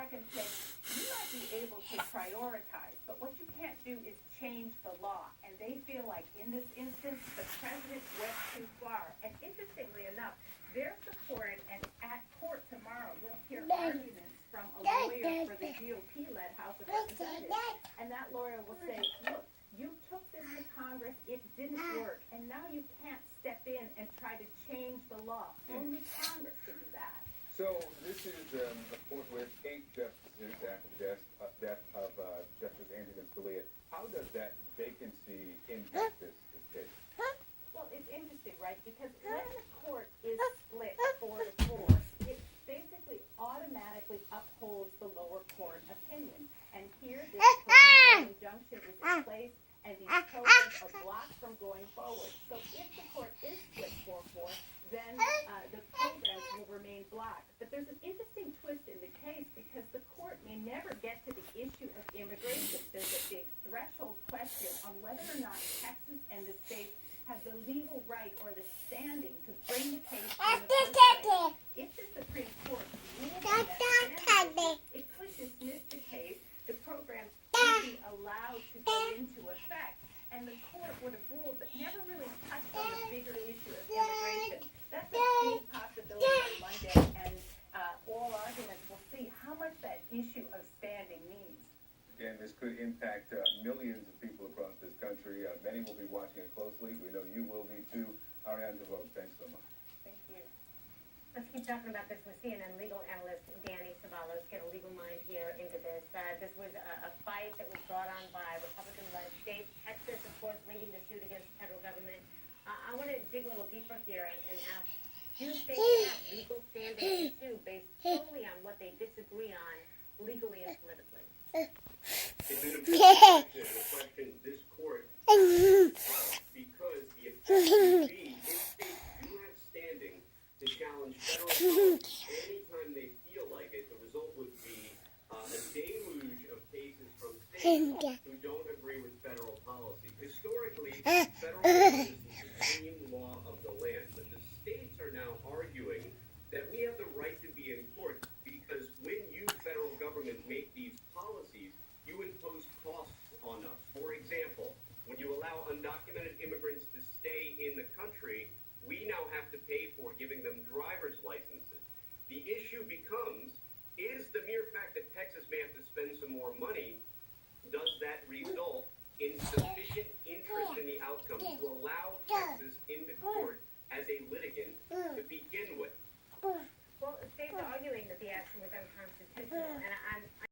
back and say, you might be able to prioritize, but what you can't do is change the law. And they feel like in this instance, the president went too far. And interestingly enough, they're supported, and at court tomorrow, we'll hear arguments from a lawyer for the GOP-led House of Representatives. And that lawyer will say, look, you took this to Congress, it didn't work, and now you can't step in and try to change the law. Only Congress can do that. So this is a court with 8 justices after the death of Justice Antonin Scalia. How does that vacancy impact this case? Well, it's interesting, right? Because when the court is split 4-4, it basically automatically upholds the lower court opinion. And here, this preliminary injunction is in place, and these programs are blocked from going forward. So if the court is split 4-4, then the programs will remain blocked. But there's an interesting twist in the case because the court may never get to the issue of immigration. There's a big threshold question on whether or not Texas and the state have the legal right or the standing to bring the case in the first place. If the Supreme Court rules on that standing, it could dismiss the case. The programs would be allowed to go into effect. And the court would have ruled but never really touched on the bigger issue of immigration. That's a big possibility on Monday, and all arguments will see how much that issue of standing means. Again, this could impact millions of people across this country. Many will be watching it closely. We know you will be too. Ariane DeVoe, thanks so much. Thank you. Let's keep talking about this with CNN legal analyst Danny Ceballos. Get a legal mind here into this. This was a fight that was brought on by Republican-led states. Texas, of course, leading the suit against the federal government. I want to dig a little deeper here and ask, do states have legal standing to sue based solely on what they disagree on legally and politically? It's an important question this court because the effect would be if states do have standing to challenge federal policy anytime they feel like it, the result would be a deluge of cases from states who don't agree with federal policy. Historically, federal law is the supreme law of the land, but the states are now arguing that we have the right to be in court because when you, federal government, make these policies, you impose costs on us. For example, when you allow undocumented immigrants to stay in the country, we now have to pay for giving them driver's licenses. The issue becomes, is the mere fact that Texas may have to spend some more money, does that result in sufficient interest in the outcome to allow Texas into court as a litigant to begin with? Well, states are arguing that the action was unconstitutional, and I'm